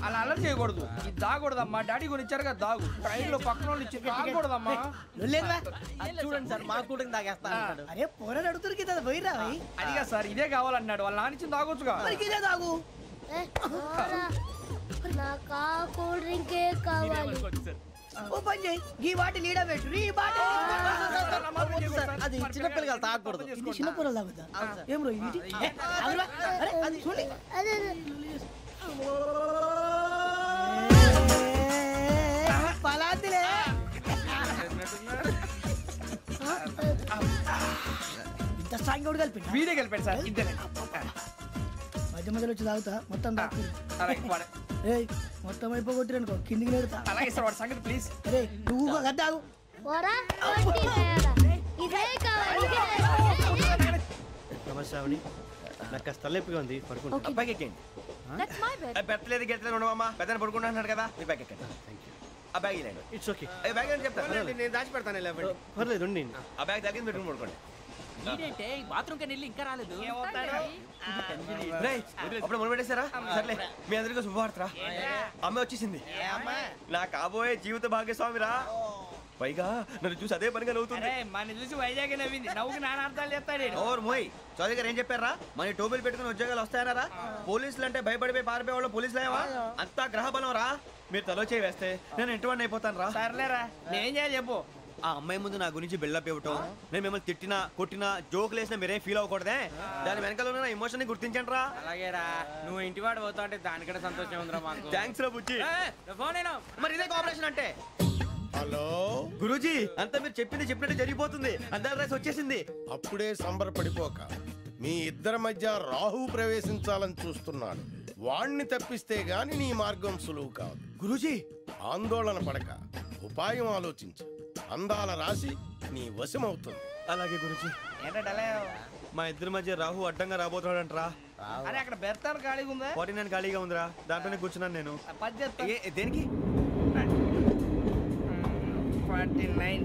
అలా అలర్ చేయకూడదు. ఇది దాగకూడదమ్మా. డాడీ కొని ఇచ్చారు కదా దాగు. ట్రైన్ లో పక్కన వాళ్ళు ఇచ్చి దాగకూడదమ్మా. చూడండి సార్ మా కూడా తాగేస్తా. అరే పోరాడు అడుగుతారు కదా పోయిరా. అదిగా సార్ ఇదే కావాలన్నాడు. వాళ్ళ నాన్న ఇచ్చింది తాగొచ్చుగా. ఇదే తాగు. నాకు కూల్ డ్రింకే కావాలి. ఓ పని చేయి, ఈ బాటిల్ లీడ పెట్టు. ఈ బాటిల్ అది చిన్నపిల్లలు తాగకూడదు. చిన్నపిల్లలు తాగుతా. ఏం రో ఇది? అరే అది చూడండి. పలాతిలే. ఇంత స్ట్రాంగ్ కూడా కలిపి వీడే కలిపాడు సార్. ఇద్దరే మధ్య మధ్యలో వచ్చి తాగుతా. మొత్తం తాగు. అలాగే మొత్తం అయిపోగొట్టి అనుకో కిందికి నేడుతా. అలాగే సార్ వాడి సంగతి ప్లీజ్. అరే నువ్వు గద్దాగు. నమస్కారం. నాకు కాస్త తలెప్పిగా ఉంది, పడుకుంటా. అబ్బాయికి ఎక్కండి. పెట్టలేదు గెట్టలేదు ఉండవమ్మా. పెద్దని పడుకుంటున్నాడు కదా. మీ బ్యాగ్ ఎక్కండి. ఆ బ్యాగ్ ఇలాండి. It's okay. బ్యాగ్ అని చెప్తాను. నేను దాచి పెడతాను. పర్లేదు ఉండి. ఆ బ్యాగ్ తగ్గింది పెట్టుకుని పడుకోండి. బాత్రూమ్ కి వెళ్ళి ఇంకా రాలేదు. అప్పుడు మొదలు పెట్టేశారా? సర్లే మీ అందరికీ శుభవార్తరా. అమ్మ వచ్చేసింది. నా కాబోయే జీవిత భాగ్యస్వామిరా. పైగా నన్ను చూసి అదే పనిగా నవ్వుతుంది. మన చూసి వైజాగ్ నవ్వింది. నవ్వుకి నాన్న అర్థాలు చెప్తాడు. ఓర్ మోయ్ చౌదరి గారు ఏం చెప్పారా? మన టోబీలు పెట్టుకుని ఉద్యోగాలు వస్తాయన్నారా? పోలీసులు అంటే భయపడిపోయి పారిపోయే వాళ్ళు పోలీసులేవా? అంతా గ్రహ బలం రా. మీరు తలో చేయి వేస్తే నేను ఇంటివాడిని అయిపోతాను రా. సర్లేరా నేనేం చేయాలి చెప్పు. ఆ అమ్మాయి ముందు నా గురించి బిల్డప్ ఇవ్వటం, నేను మిమ్మల్ని తిట్టినా కొట్టినా జోకులు వేసినా మీరేం ఫీల్ అవ్వకూడదే. దాని వెనకాల ఉన్న ఎమోషన్ ని గుర్తించండి రా. అలాగేరా, నువ్వు ఇంటివాడు పోతా అంటే దానికంటే సంతోషం ఉందిరా మాకు. థ్యాంక్స్ రా బుజ్జి. ఫోన్ మరి ఇదే కోఆపరేషన్ అంటే. హలో గురూజీ, అంతా మీరు చెప్పింది చెప్పినట్టు జరిగిపోతుంది. అందరి రైస్ వచ్చేసింది. అప్పుడే సంబరపడిపోక. మీ ఇద్దరి మధ్య రాహు ప్రవేశించాలని చూస్తున్నాడు. వాణ్ణి తప్పిస్తే గాని నీ మార్గం సులువు కాదు. గురూజీ ఆందోళన పడక, ఉపాయం ఆలోచించు. అందాల రాశి నీ వశమవుతుంది. అలాగే గురూజీ. మా ఇద్దరి మధ్య రాహు అడ్డంగా రాబోతున్నాడంటరా. అరే అక్కడ బెర్తాను ఖాళీగా ఉందా? 49 ఖాళీగా ఉందిరా. దాంట్లోనే కూర్చున్నాను నేను. దేనికి? 49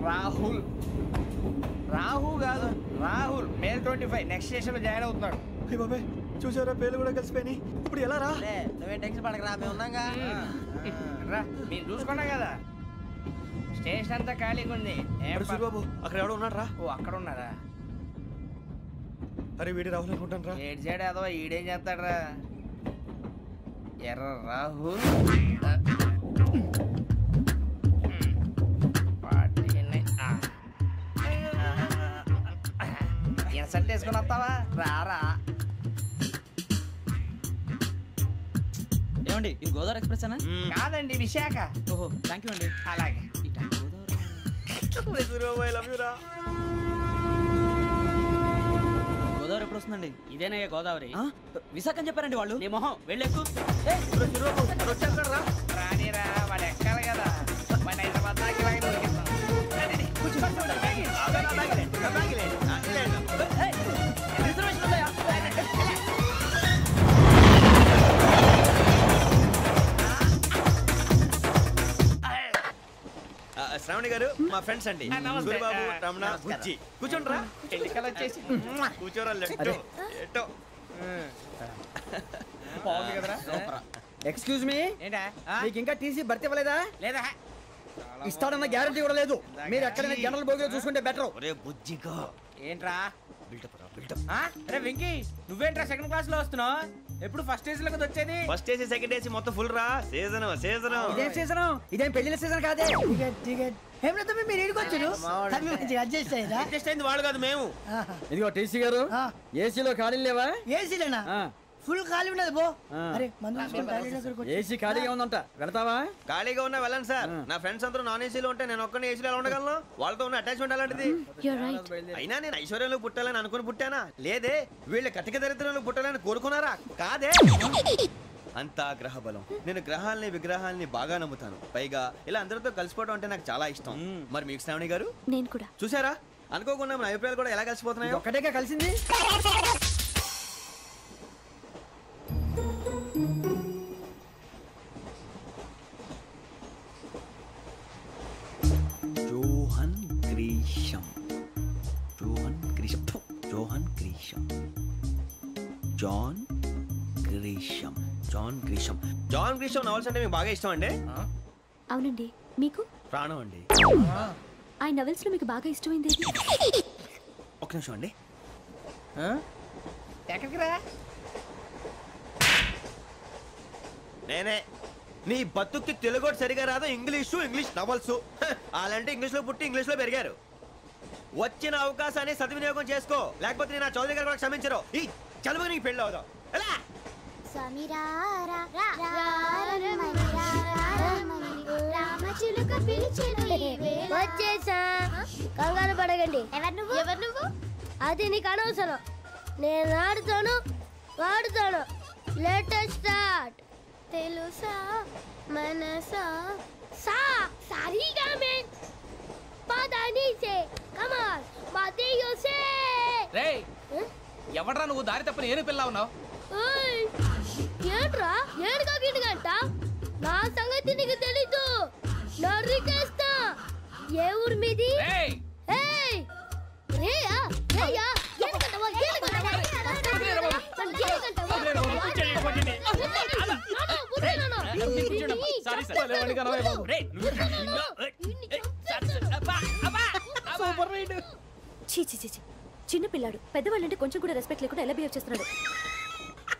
రాహుల్. రాహు కాదు రాహుల్. మే 25 నెక్స్ట్ స్టేషన్ లో జాయిన్ అవుతున్నాడు. బాబాయ్ చూసారా, పేర్లు కూడా కలిసిపోయి. ఇప్పుడు ఎలా రా? నువ్వేం టెన్షన్ పడకరా, మేము ఉన్నాగా. రా మీరు చూసుకున్నా కదా. స్టేషన్ అంతా ఖాళీగా ఉంది. బాబు అక్కడ ఎవడో ఉన్నాడు రా. ఓ అక్కడ ఉన్నారా? అరే వీడి రాహుల్ అనుకుంటాను రా. ఏడు చేయడం అదో ఈడేం చేస్తాడు రా. ఎర్ర రాహుల్. ఇన్సల్ట్ వేసుకుని వస్తావా? రారా. ఏమండి ఇది గోదావరి ఎక్స్ప్రెస్ అనా? కాదండి విశాఖ. ఓహో థ్యాంక్ యూ అండి. అలాగే గోదావరి ఎప్పుడు వస్తుందండి? ఇదేనయ్య గోదావరి. విశాఖ అని చెప్పారండి వాళ్ళు. నీ మొహం వెళ్ళెక్కు. రానిరా వాడు ఎక్కాలి కదా. వాడు హైదరాబాద్ దాకా ఇలాగే దొరికిస్తాం. శ్రావణి గారు మా ఫ్రెండ్స్ అండి. గురుబాబు, రమణ, బుజ్జి. కూర్చోండి రా. ఎన్నికలు వచ్చేసి కూర్చోరా. ఎట్టో బాగుంది కదరా. ఎక్స్క్యూజ్ మీ, ఏంటా? మీకు ఇంకా టీసీ భర్తీ ఇవ్వలేదా? లేదా ఇస్తాడన్న గ్యారంటీ కూడా లేదు. మీరు ఎక్కడైనా జనరల్ బోగిలో చూసుకుంటే బెటర్. ఒరే బుజ్జిగా ఏంట్రా బిల్డప్ రా బిల్డప్. అరే వెంకీ, నువ్వేంట్రా సెకండ్ క్లాస్ లో వస్తున్నావు? ఎప్పుడు ఫస్ట్ ఏసీ లో వచ్చేది? ఫస్ట్ ఏసీ సెకండ్ ఏసీ మొత్తం ఫుల్ రా. Season season. ఇదేం సీజన్? ఇదేం పెళ్లిన సీజన్ కాదే. టికెట్ టికెట్ ఏమిటో మీరు ఇడికొచ్చారు. అడ్జస్ట్ అయ్యారా? అడ్జస్ట్ అయింది వాళ్ళు కాదు మేము. ఇదిగో టీసీ గారు, ఏసీలో ఖాళీ లేవా? ఏసీలేనా? ఫుల్ ఖాళీ ఉన్నది బో. అరే ఏసీ ఖాళీగా ఉందంట, వెళ్తావా? ఖాళీగా ఉన్నా వెళ్ళండి సార్. నా ఫ్రెండ్స్ అందరూ నాన్ ఏసీలో ఉంటే నేను ఒక్కనే ఏసీలో ఎలా ఉండగలను? వాళ్ళతో ఉన్న అటాచ్మెంట్ అలాంటిది. అయినా నేను ఐశ్వర్యంలో పుట్టాలని అనుకుని పుట్టానా? లేదే. వీళ్ళు కటిక దరిద్రంలో పుట్టాలని కోరుకున్నారా? కాదే. అంతా గ్రహ బలం. నేను గ్రహాలని విగ్రహాలని బాగా నమ్ముతాను. పైగా ఇలా అందరితో కలిసిపోవడం అంటే నాకు చాలా ఇష్టం. మరి మీకు శ్రావణి గారు? నేను కూడా. చూసారా, అనుకోకుండా మన అభిప్రాయాలు కూడా ఎలా కలిసిపోతున్నాయి. ఒక్కటేగా కలిసింది. Johan Grisham. Johan Grisham. Johan Grisham. John Grisham. John Grisham novels అంటే మీకు బాగా ఇష్టం అండి? అవునండి. మీకు? ప్రాణం అండి. ఆయన నవెల్స్ లో మీకు బాగా ఇష్టమైంది? ఒక్క నిమిషం అండి. నేనే. నీ బతుక్కి తెలుగు సరిగా రాదు, ఇంగ్లీష్ నవల్స్. అలాంటి ఇంగ్లీష్ లో పుట్టి ఇంగ్లీష్ లో పెరిగారు. వచ్చిన అవకాశాన్ని సద్వినియోగం చేసుకో, లేకపోతే నేను నా చౌదరి గారు కూడా క్షమించరు. ఈ చదువు నీకు పెళ్ళి అవుదాం. ఎలా వచ్చేసా, కంగారు పడకండి. ఎవరు నువ్వు? అది నీకు అనవసరం. నేను ఆడుతాను, వాడుతాను. Latest start. తెలుసా మనసా సా సారీగా మే పదని సే కమాల్ మాదేయో సే. రేయ్ ఎవడ్రా నువ్వు? దారి తప్పని ఏను పిల్ల ఉన్నావు? ఓయ్ ఏంట్రా ఏడుగా గిడుగంట? నా సంగతి నీకు తెలీదు. నరికేస్తా. ఏ ఊరు మీది? రేయ్ ఏయ్ రేయా రేయా ఏడుగంటవా ఏడుగంటవా సారీ సార్. రేయ్ సూపర్ రైడ్. చీ చీ చీ, చిన్న పిల్లాడు. పెద్దవాళ్ళంటే కొంచెం కూడా రెస్పెక్ట్ లేకుండా ఎలా బిహేవ్ చేస్తున్నాడు.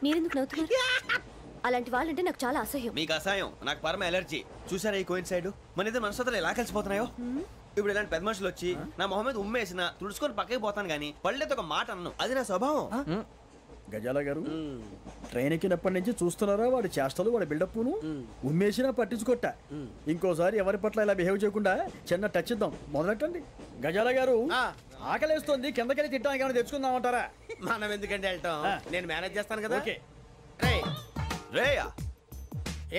మీరెందుకు నవ్వుతున్నారు? అలాంటి వాళ్ళంటే నాకు చాలా అసహ్యం. మీకు అసహ్యం, నాకు పరమ ఎలర్జీ. చూసారా ఈ కోయిన్సైడ్? మన ఇద్దరు మనస్తత్వాలు ఎలా కలిసిపోతున్నాయో. ఇప్పుడు ఇలాంటి పెద్ద మనుషులు వచ్చి నా మొహం మీద ఉమ్మేసిన తుడుచుకొని పక్కకి పోతాను కానీ పళ్ళేతో ఒక మాట అన్ను. అది నా స్వభావం. గజాల గారు ట్రైన్ ఎక్కినప్పటి నుంచి చూస్తున్నారా వాడి చేష్టలు, వాడి బిల్డప్ను? ఉమ్మేసినా పట్టించుకోట. ఇంకోసారి ఎవరి పట్ల ఇలా బిహేవ్ చేయకుండా చిన్న టచ్ ఇద్దాం. మొదలెట్టండి. గజాల గారు ఆకలేస్తోంది, కిందకెళ్ళి తిట్టడానికి ఏమైనా తెచ్చుకుందామంటారా? మనం ఎందుకంటే వెళ్తాం, నేను మేనేజ్ చేస్తాను కదా. ఓకే. రేయా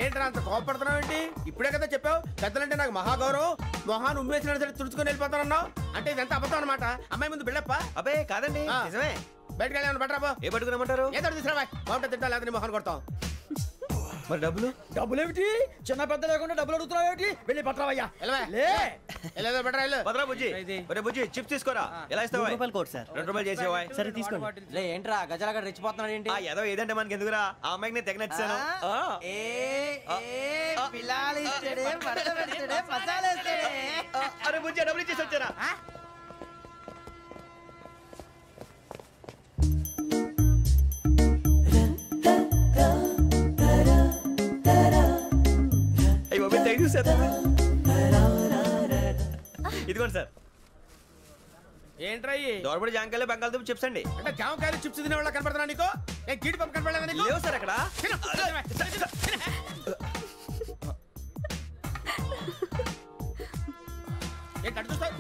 ఏంట్రా అంత కోపడుతున్నావు ఏంటి? ఇప్పుడే కదా చెప్పావు పెద్దలంటే నాకు మహాగౌరవం, మొహాన్ని ఉమ్మేసిన సరే తుడుచుకొని వెళ్ళిపోతానన్నావు. అంటే ఇదంతా అబద్ధం అనమాట. అమ్మాయి ముందు బిల్డప్ప. అబ్బే కాదండి, నిజమే. బయటకు వెళ్ళి బట్రాబో. ఏ పట్టుకురమ్మంటారు? ఏదో తీసుకురా బాగుంటుంది. తింటా లేదా మొహాన్ని కొడతాం. మరి డబ్బులు? డబ్బులు ఏమిటి? చిన్న పెద్ద లేకుండా డబ్బులు అడుగుతున్నావు ఏమిటి? వెళ్ళి పట్టరావయ్యా. వెళ్ళేదో బట్రా వెళ్ళు. పదరా బుజ్జి. ఒరే బుజ్జి చిప్స్ తీసుకోరా. ఎలా ఇస్తావా? Court sir. 2 రూపాయలు చేసేవా? సరే తీసుకోండి. లే ఏంట్రా గజాలగా రెచ్చిపోతున్నాడు ఏంటి? ఏదో ఏదంటే మనకి ఎందుకురా, ఆ అమ్మాయికి నేను తెగ నచ్చాను. అరే బుజ్జి డబ్బులు ఇచ్చేసి వచ్చారా? ఇదిగోండి సార్. ఏంట్రా దోరబడి జాంకాయలు బంగాళదుంప చిప్స్ అండి. అంటే జామకాయలు చిప్స్ తినే వాళ్ళ కనపడుతున్నా నీకు? ఏ గీడి పంప కనపడలేదా నీకు? లేవు సార్ అక్కడ. ఏంటి అటు చూస్తావు?